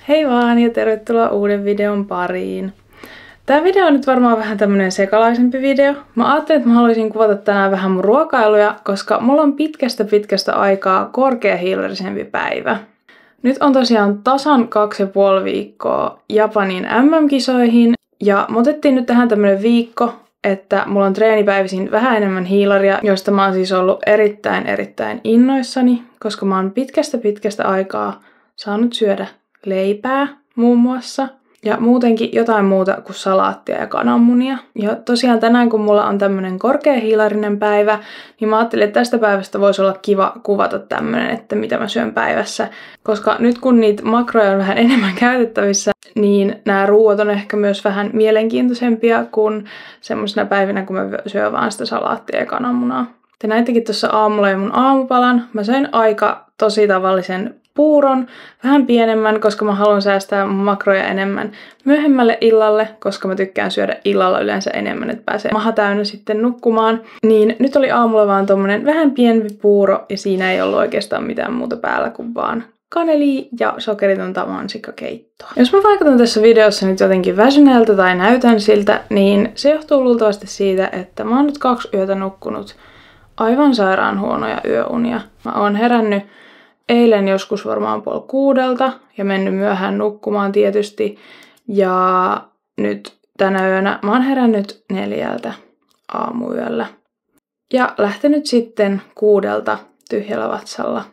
Hei vaan ja tervetuloa uuden videon pariin. Tää video on nyt varmaan vähän tämmönen sekalaisempi video. Mä ajattelin, että mä haluaisin kuvata tänään vähän mun ruokailuja, koska mulla on pitkästä aikaa korkeahiilarisempi päivä. Nyt on tosiaan tasan 2,5 viikkoa Japanin MM-kisoihin ja me otettiin nyt tähän tämmönen viikko, että mulla on treenipäivisin vähän enemmän hiilaria, josta mä oon siis ollut erittäin innoissani, koska mä oon pitkästä aikaa saanut syödä leipää muun muassa. Ja muutenkin jotain muuta kuin salaattia ja kananmunia. Ja tosiaan tänään kun mulla on tämmönen korkeahiilarinen päivä, niin mä ajattelin, että tästä päivästä voisi olla kiva kuvata tämmönen, että mitä mä syön päivässä. Koska nyt kun niitä makroja on vähän enemmän käytettävissä, niin nämä ruuat on ehkä myös vähän mielenkiintoisempia kuin semmoisena päivinä, kun mä syön vaan sitä salaattia ja kananmunaa. Te näittekin tuossa aamulla jo mun aamupalan. Mä söin aika tosi tavallisen puuron, vähän pienemmän, koska mä haluan säästää mun makroja enemmän myöhemmälle illalle, koska mä tykkään syödä illalla yleensä enemmän, että pääsee maha täynnä sitten nukkumaan. Niin nyt oli aamulla vaan tommonen vähän pienempi puuro ja siinä ei ollut oikeastaan mitään muuta päällä kuin vaan kaneli ja sokeritonta mansikkakeittoa. Jos mä vaikutan tässä videossa nyt jotenkin väsyneeltä tai näytän siltä, niin se johtuu luultavasti siitä, että mä oon nyt 2 yötä nukkunut aivan sairaan huonoja yöunia. Mä oon herännyt eilen joskus varmaan 5:30 ja mennyt myöhään nukkumaan tietysti. Ja nyt tänä yönä mä oon herännyt 4 aamuyöllä. Ja lähtenyt sitten 6 tyhjällä vatsalla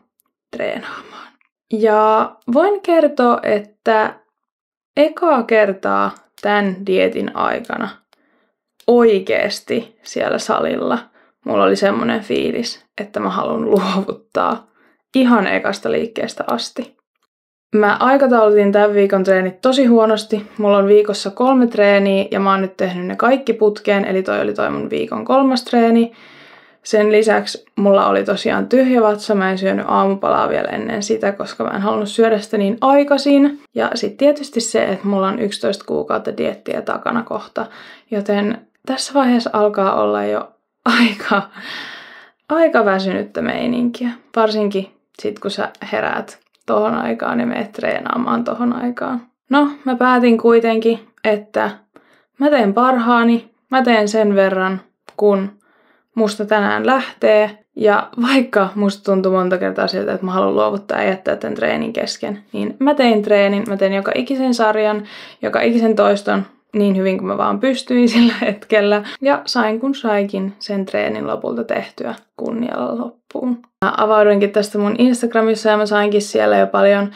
treenaamaan. Ja voin kertoa, että ekaa kertaa tämän dieetin aikana oikeesti siellä salilla mulla oli semmonen fiilis, että mä haluan luovuttaa ihan ekasta liikkeestä asti. Mä aikataulutin tämän viikon treenit tosi huonosti. Mulla on viikossa 3 treeniä ja mä oon nyt tehnyt ne kaikki putkeen, eli toi oli mun viikon 3. treeni. Sen lisäksi mulla oli tosiaan tyhjä vatsa, mä en syönyt aamupalaa vielä ennen sitä, koska mä en halunnut syödä sitä niin aikaisin. Ja sit tietysti se, että mulla on 11 kuukautta dieettiä takana kohta, joten tässä vaiheessa alkaa olla jo aika väsynyttä meininkiä. Varsinkin sit kun sä heräät tohon aikaan ja meet treenaamaan tohon aikaan. No, mä päätin kuitenkin, että mä teen parhaani, mä teen sen verran, kun musta tänään lähtee. Ja vaikka musta tuntuu monta kertaa siltä, että mä haluan luovuttaa ja jättää tämän treenin kesken, niin mä tein treenin, mä tein joka ikisen sarjan, joka ikisen toiston niin hyvin kuin mä vaan pystyin sillä hetkellä. Ja sain kun saikin sen treenin lopulta tehtyä kunnialla loppuun. Mä avauduinkin tästä mun Instagramissa ja mä sainkin siellä jo paljon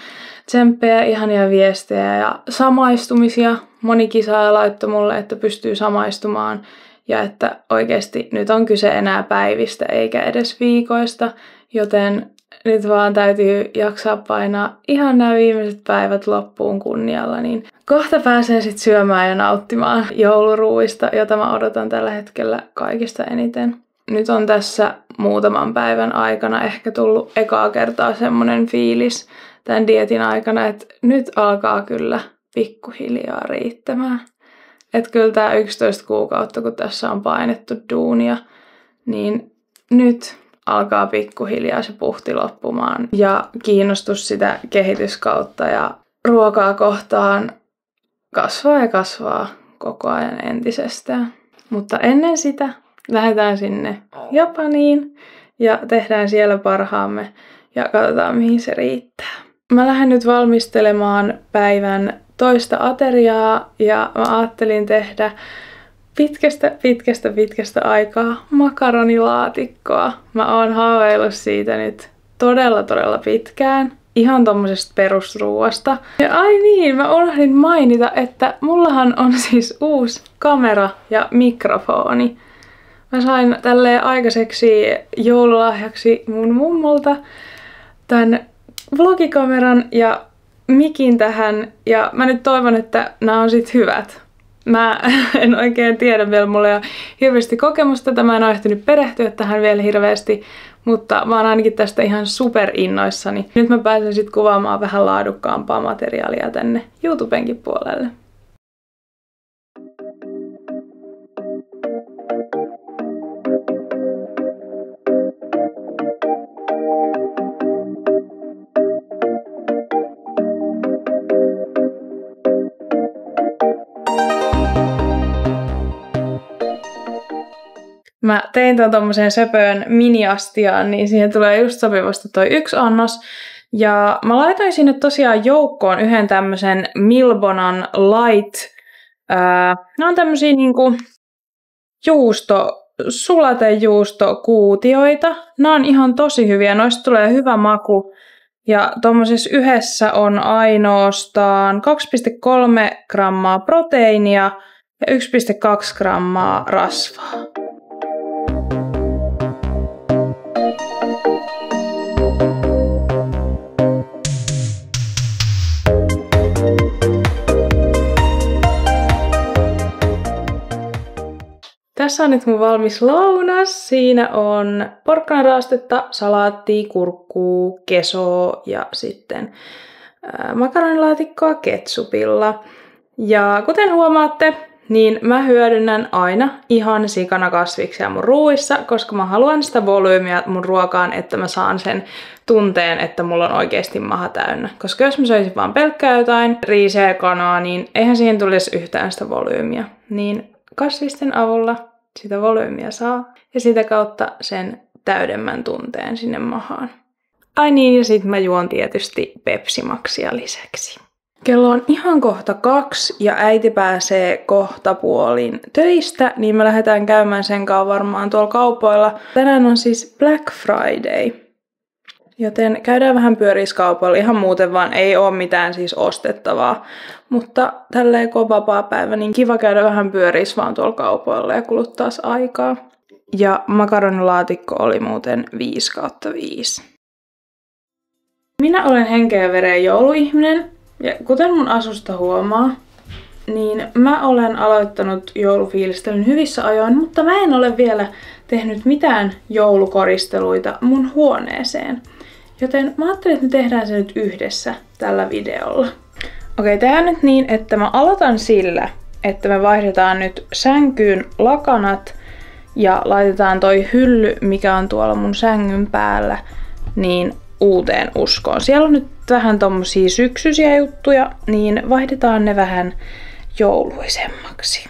tsemppejä, ihania viestejä ja samaistumisia. Moni kisaaja laittoi mulle, että pystyy samaistumaan ja että oikeasti nyt on kyse enää päivistä eikä edes viikoista, joten nyt vaan täytyy jaksaa painaa ihan nämä viimeiset päivät loppuun kunnialla, niin kohta pääsee sitten syömään ja nauttimaan jouluruuista, jota mä odotan tällä hetkellä kaikista eniten. Nyt on tässä muutaman päivän aikana ehkä tullut ekaa kertaa semmonen fiilis tämän dieetin aikana, että nyt alkaa kyllä pikkuhiljaa riittämään. Että kyllä tää 11 kuukautta, kun tässä on painettu duunia, niin nyt alkaa pikkuhiljaa se puhti loppumaan ja kiinnostus sitä kehityskautta ja ruokaa kohtaan kasvaa koko ajan entisestään. Mutta ennen sitä lähdetään sinne Japaniin ja tehdään siellä parhaamme ja katsotaan mihin se riittää. Mä lähden nyt valmistelemaan päivän toista ateriaa ja mä ajattelin tehdä pitkästä aikaa makaronilaatikkoa. Mä oon haaveillut siitä nyt todella pitkään. Ihan tommosesta perusruuasta. Ja ai niin, mä unohdin mainita, että mullahan on siis uusi kamera ja mikrofoni. Mä sain tälleen aikaiseksi joululahjaksi mun mummolta tän vlogikameran ja mikin tähän. Ja mä nyt toivon, että nämä on sit hyvät. Mä en oikein tiedä vielä, mulla ei ole hirveästi kokemusta, mä en ole ehtinyt perehtyä tähän vielä hirveästi, mutta mä oon ainakin tästä ihan super innoissani. Nyt mä pääsen sit kuvaamaan vähän laadukkaampaa materiaalia tänne YouTubenkin puolelle. Mä tein ton tommoseen söpöön mini-astiaan, niin siihen tulee just sopivasti toi 1 annos. Ja mä laitoin sinne tosiaan joukkoon yhden tämmösen Milbonan Light. Ne on tämmösiä niinku sulatejuustokuutioita. Nämä on ihan tosi hyviä, noista tulee hyvä maku. Ja tommosessa yhdessä on ainoastaan 2,3 grammaa proteiinia ja 1,2 grammaa rasvaa. Tässä on nyt mun valmis lounas. Siinä on porkkanaraastetta, salaattia, kurkkuu, kesoa ja sitten makaronilaatikkoa ketsupilla. Ja kuten huomaatte, niin mä hyödynnän aina ihan sikana kasviksia mun ruuissa, koska mä haluan sitä volyymiä mun ruokaan, että mä saan sen tunteen, että mulla on oikeasti maha täynnä. Koska jos mä söisin vaan pelkkää jotain riisiä ja kanaa, niin eihän siihen tulisi yhtään sitä volyymiä. Niin kasvisten avulla sitä volyymiä saa ja sitä kautta sen täydemmän tunteen sinne mahaan. Ai niin, ja sit mä juon tietysti Pepsi Maxia lisäksi. Kello on ihan kohta 2 ja äiti pääsee kohta puolin töistä, niin me lähdetään käymään sen kanssa varmaan tuolla kaupoilla. Tänään on siis Black Friday, joten käydään vähän pyöriskaupalla. Ihan muuten vaan ei oo mitään siis ostettavaa. Mutta tälleen kun on vapaa päivä, niin kiva käydä vähän pyörissä vaan tuolla kaupoilla ja kuluttaa aikaa. Ja makaronilaatikko oli muuten 5/5. Minä olen henkeä ja veren jouluihminen. Ja kuten mun asusta huomaa, niin mä olen aloittanut joulufiilistelyn hyvissä ajoin, mutta mä en ole vielä tehnyt mitään joulukoristeluita mun huoneeseen. Joten mä ajattelin, että me tehdään se nyt yhdessä tällä videolla. Okei, tehdään nyt niin, että mä aloitan sillä, että me vaihdetaan nyt sänkyyn lakanat ja laitetaan toi hylly, mikä on tuolla mun sängyn päällä, niin uuteen uskoon. Siellä on nyt vähän tommosia syksyisiä juttuja, niin vaihdetaan ne vähän jouluisemmaksi.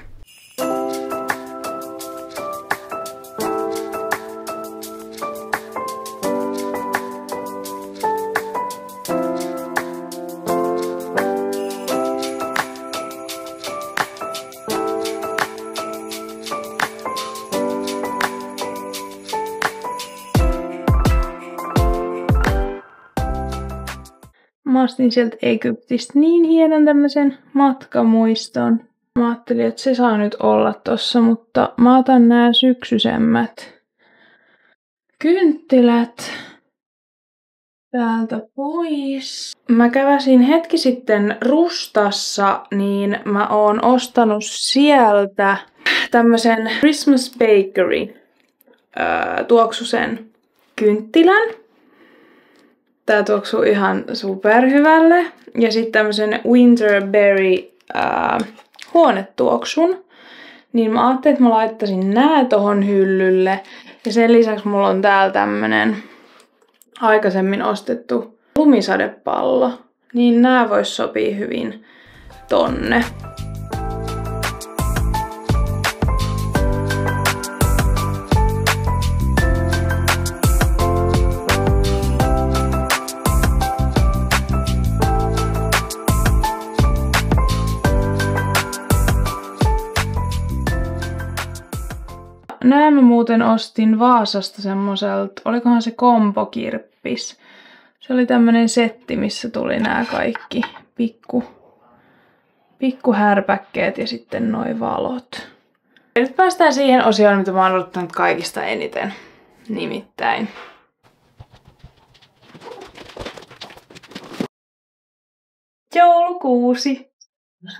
Mä ostin sieltä Egyptistä niin hienon tämmösen matkamuiston. Mä ajattelin, että se saa nyt olla tossa, mutta mä otan nää syksyisemmät kynttilät täältä pois. Mä käväsin hetki sitten Rustassa, niin mä oon ostanut sieltä tämmösen Christmas Bakery tuoksusen kynttilän. Tää tuoksuu ihan superhyvälle. Ja sitten tämmösen Winterberry huonetuoksun. Niin mä ajattelin, että mä laittaisin nää tohon hyllylle. Ja sen lisäksi mulla on täällä tämmönen aikaisemmin ostettu lumisadepallo. Niin nää vois sopii hyvin tonne. Nää mä muuten ostin Vaasasta semmoselta, olikohan se kombokirppis. Se oli tämmönen setti, missä tuli nää kaikki pikku härpäkkeet ja sitten noi valot. Ja nyt päästään siihen osioon, mitä mä oon odottanut kaikista eniten. Nimittäin joulukuusi.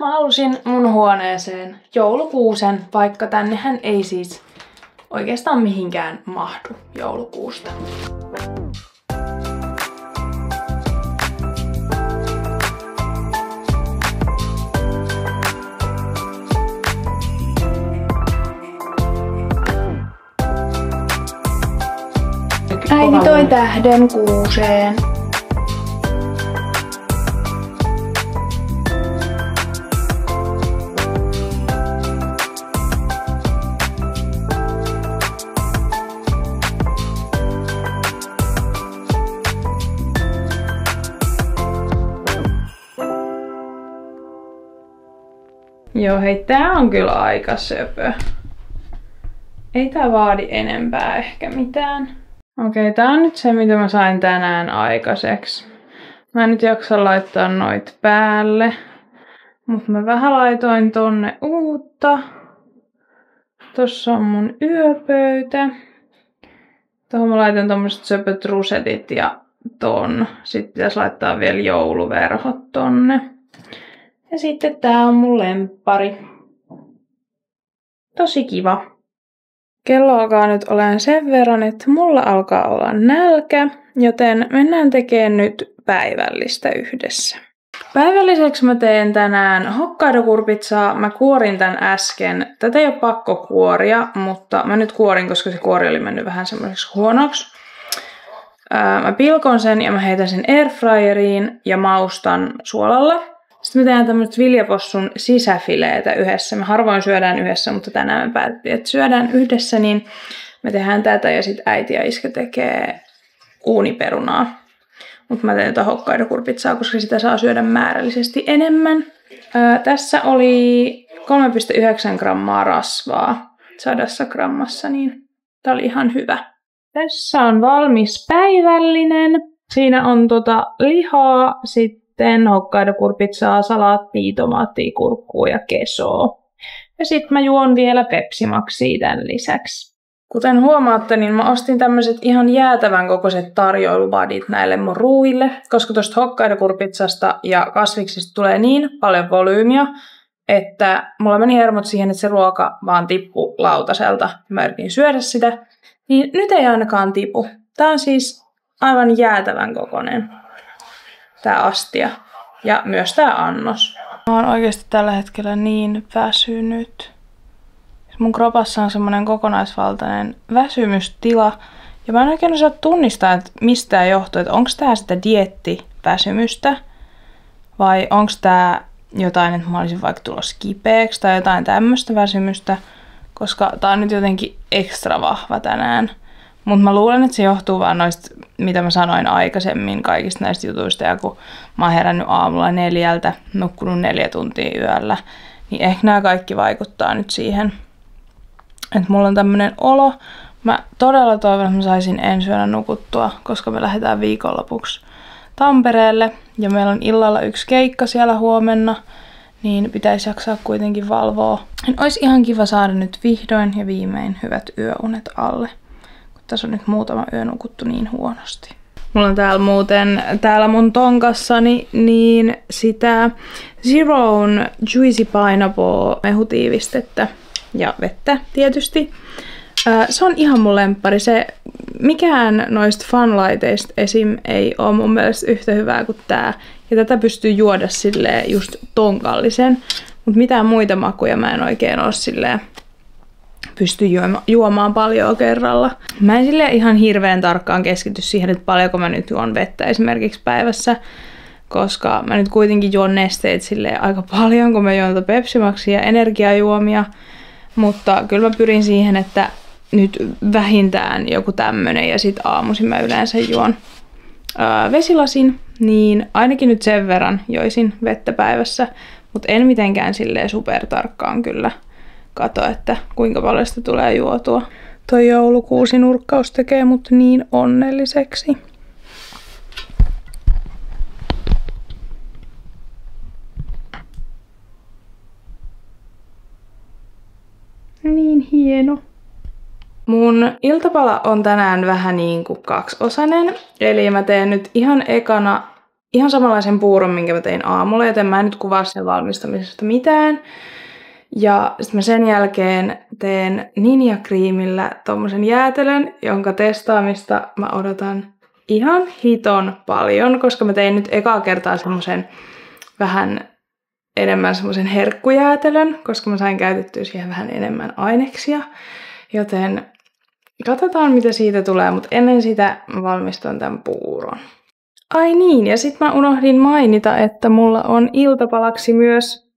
Mä halusin mun huoneeseen joulukuusen, vaikka tännehän ei siis oikeastaan mihinkään mahdu joulukuusta. Äiti toi tähden kuuseen. Joo, hei, tää on kyllä aika söpö. Ei tää vaadi enempää ehkä mitään. Okei, tää on nyt se, mitä mä sain tänään aikaiseksi. Mä en nyt jaksa laittaa noita päälle. Mut mä vähän laitoin tonne uutta. Tossa on mun yöpöytä. Tuohon mä laitan tommoset söpöt rusetit ja ton. Sitten pitäisi laittaa vielä jouluverhot tonne. Ja sitten tää on mun lemppari. Tosi kiva. Kello alkaa nyt olemaan sen verran, että mulla alkaa olla nälkä, joten mennään tekemään nyt päivällistä yhdessä. Päivälliseksi mä teen tänään Hokkaido-kurpitsaa. Mä kuorin tän äsken. Tätä ei ole pakko kuoria, mutta mä nyt kuorin, koska se kuori oli mennyt vähän semmoiseksi huonoksi. Mä pilkon sen ja mä heitän sen airfryeriin ja maustan suolalla. Sitten me tehdään tämmöset viljapossun sisäfileitä yhdessä. Me harvoin syödään yhdessä, mutta tänään me päätettiin, että syödään yhdessä, niin me tehdään tätä ja sitten äiti ja iskä tekee uuniperunaa. Mutta mä teen Hokkaido-kurpitsaa, koska sitä saa syödä määrällisesti enemmän. Tässä oli 3,9 grammaa rasvaa 100 grammassa, niin tää oli ihan hyvä. Tässä on valmis päivällinen. Siinä on lihaa, sitten Hokkaido-kurpitsaa, salaattia, tomaattia, kurkkua ja kesoa. Ja sitten mä juon vielä Pepsi Maxia tämän lisäksi. Kuten huomaatte, niin mä ostin tämmöiset ihan jäätävän kokoiset tarjoilubadit näille mun ruuille, koska tosta Hokkaido-kurpitsasta ja kasviksista tulee niin paljon volyymiä, että mulla meni hermot siihen, että se ruoka vaan tippui lautaselta. Mä yritin syödä sitä, niin nyt ei ainakaan tipu. Tää on siis aivan jäätävän kokoinen, tää astia. Ja myös tää annos. Mä oon oikeesti tällä hetkellä niin väsynyt. Mun kropassa on semmonen kokonaisvaltainen väsymystila. Ja mä en oikein osaa tunnistaa, että mistä tää johtuu. Että onks tää sitä dieettiväsymystä? Vai onks tää jotain, että mä olisin vaikka tulossa kipeäksi tai jotain tämmöstä väsymystä. Koska tää on nyt jotenkin ekstra vahva tänään. Mutta mä luulen, että se johtuu vaan noista, mitä mä sanoin aikaisemmin, kaikista näistä jutuista. Ja kun mä oon herännyt aamulla 4, nukkunut 4 tuntia yöllä, niin ehkä nämä kaikki vaikuttaa nyt siihen. Että mulla on tämmönen olo. Mä todella toivon, että mä saisin ensi yönä nukuttua, koska me lähdetään viikonlopuksi Tampereelle. Ja meillä on illalla 1 keikka siellä huomenna, niin pitäisi jaksaa kuitenkin valvoa. Olisi ihan kiva saada nyt vihdoin ja viimein hyvät yöunet alle. Kun tässä on nyt muutama yö nukuttu niin huonosti. Mulla on täällä muuten, täällä mun tonkassani, niin sitä Zero'n Juicy Pineapple mehutiivistettä ja vettä tietysti. Se on ihan mun lemppari. Se, mikään noista fanlaiteista esim. Ei ole mun mielestä yhtä hyvää kuin tää. Ja tätä pystyy juoda silleen just tonkallisen. Mut mitään muita makuja mä en oikein oo silleen pysty juomaan paljon kerralla. Mä en silleen ihan hirveän tarkkaan keskity siihen, että paljonko mä nyt juon vettä esimerkiksi päivässä. Koska mä nyt kuitenkin juon nesteet silleen aika paljon, kun mä juon Pepsi Maxia ja energiajuomia. Mutta kyllä mä pyrin siihen, että nyt vähintään joku tämmönen ja sit aamuisin mä yleensä juon vesilasin, niin ainakin nyt sen verran joisin vettä päivässä, mutta en mitenkään silleen supertarkkaan kyllä kato, että kuinka paljon sitä tulee juotua. Toi joulukuusinurkkaus tekee mut niin onnelliseksi. Niin hieno. Mun iltapala on tänään vähän niin kuin 2-osainen. Eli mä teen nyt ihan ekana ihan samanlaisen puuron, minkä mä tein aamulla, joten mä en nyt kuvaa sen valmistamisesta mitään. Ja sitten mä sen jälkeen teen ninjakriimillä tommosen jäätelön, jonka testaamista mä odotan ihan hiton paljon, koska mä tein nyt ekaa kertaa semmosen vähän enemmän semmoisen herkkujäätelön, koska mä sain käytettyä siihen vähän enemmän aineksia. Joten katsotaan mitä siitä tulee, mutta ennen sitä mä valmistan tämän puuron. Ai niin, ja sit mä unohdin mainita, että mulla on iltapalaksi myös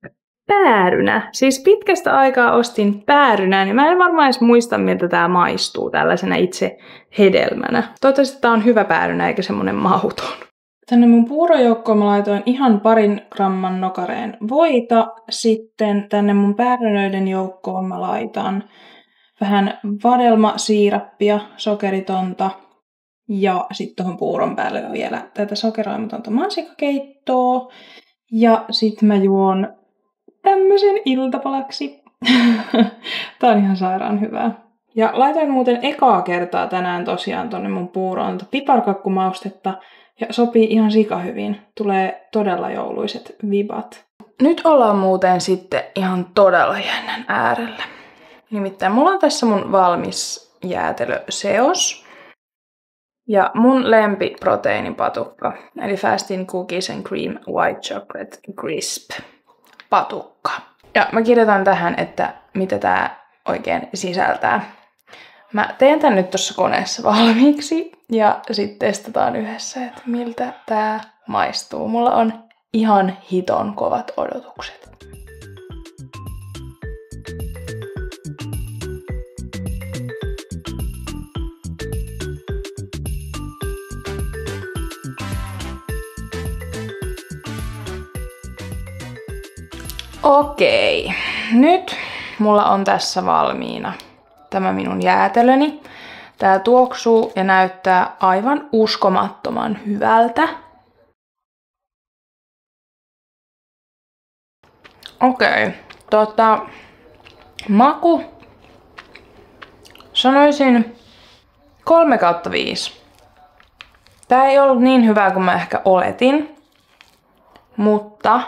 päärynä. Siis pitkästä aikaa ostin päärynää, niin mä en varmaan edes muista, miltä tää maistuu tällaisena itse hedelmänä. Toivottavasti tää on hyvä päärynä eikä semmonen mauton. Tänne mun puurojoukkoon mä laitoin ihan 2 gramman nokareen voita. Sitten tänne mun päärynöiden joukkoon mä laitan vähän vadelmasiirappia, sokeritonta. Ja sitten tuohon puuron päälle vielä tätä sokeroimatonta mansikakeittoa. Ja sit mä juon tämmösen iltapalaksi. Tää on ihan sairaan hyvää. Ja laitoin muuten ekaa kertaa tänään tosiaan tonne mun puuroon piparkakkumaustetta. Ja sopii ihan sikahyvin. Tulee todella jouluiset vibat. Nyt ollaan muuten sitten ihan todella jännän äärellä. Nimittäin mulla on tässä mun valmis jäätelöseos. Ja mun lempiproteiinipatukka, eli Fastin Cookies and Cream White Chocolate Crisp patukka. Ja mä kirjoitan tähän, että mitä tää oikein sisältää. Mä teen tän nyt tuossa koneessa valmiiksi ja sitten testataan yhdessä, että miltä tää maistuu. Mulla on ihan hiton kovat odotukset. Okei, nyt mulla on tässä valmiina tämä minun jäätelöni. Tää tuoksuu ja näyttää aivan uskomattoman hyvältä. Okei, maku. Sanoisin 3/5. Tää ei ollut niin hyvää kuin mä ehkä oletin, mutta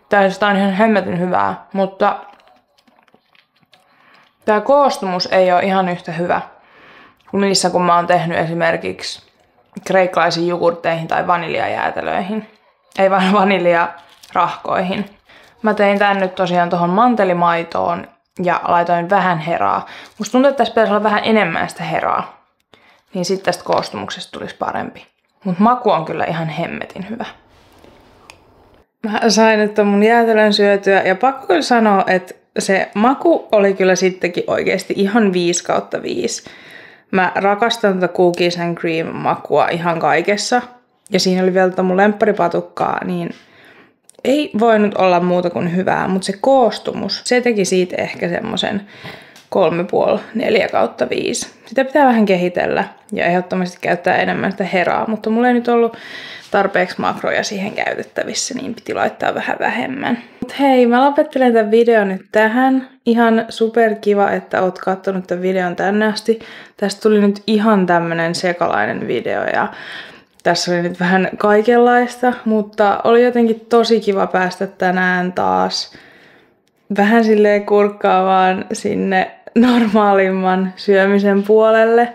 tää on ihan hemmetin hyvää, mutta tää koostumus ei ole ihan yhtä hyvä kuin niissä, kun mä oon tehnyt esimerkiksi kreikkalaisiin jogurtteihin tai vaniljajäätelöihin. Ei vaan vaniljarahkoihin. Mä tein tän nyt tosiaan tohon mantelimaitoon ja laitoin vähän heraa. Musta tuntuu, että tässä pitäisi olla vähän enemmän sitä heraa. Niin sitten tästä koostumuksesta tulisi parempi. Mut maku on kyllä ihan hemmetin hyvä. Mä sain nyt mun jäätelön syötyä ja pakko kyllä sanoa, että se maku oli kyllä sittenkin oikeesti ihan 5/5. Mä rakastan tätä Cookies and Cream makua ihan kaikessa. Ja siinä oli vielä mun lempparipatukkaa, niin ei voinut olla muuta kuin hyvää. Mutta se koostumus, se teki siitä ehkä semmosen 3,5-4/5. Sitä pitää vähän kehitellä ja ehdottomasti käyttää enemmän sitä heraa, mutta mulla ei nyt ollut tarpeeksi makroja siihen käytettävissä, niin piti laittaa vähän vähemmän. Mut hei, mä lopettelen tämän videon nyt tähän. Ihan super kiva, että oot katsonut tämän videon tänne asti. Tästä tuli nyt ihan tämmönen sekalainen video ja tässä oli nyt vähän kaikenlaista, mutta oli jotenkin tosi kiva päästä tänään taas vähän silleen kurkkaamaan sinne normaalimman syömisen puolelle,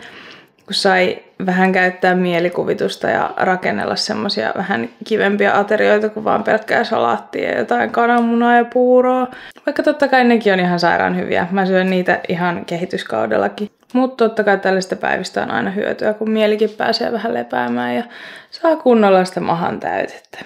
kun sai vähän käyttää mielikuvitusta ja rakennella semmosia vähän kivempiä aterioita kuin vaan pelkkää salaattia ja jotain kananmunaa ja puuroa. Vaikka totta kai nekin on ihan sairaan hyviä. Mä syön niitä ihan kehityskaudellakin. Mutta totta kai tällaista päivistä on aina hyötyä, kun mielikin pääsee vähän lepäämään ja saa kunnolla sitä mahan täytettä.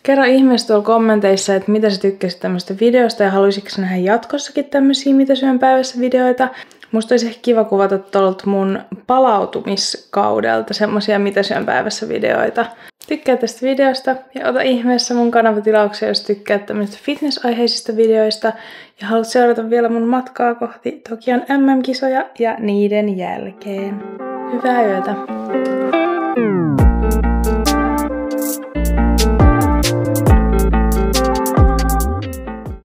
Kerro ihmeessä tuolla kommenteissa, että mitä sä tykkäsit tämmöistä videosta ja haluaisitko nähdä jatkossakin tämmöisiä mitä syön päivässä videoita. Musta olisi ehkä kiva kuvata tuolta mun palautumiskaudelta semmosia mitä syön päivässä videoita. Tykkää tästä videosta ja ota ihmeessä mun kanavatilauksia, jos tykkäät tämmöistä fitness-aiheisista videoista ja haluat seurata vielä mun matkaa kohti Tokion MM-kisoja ja niiden jälkeen. Hyvää yötä!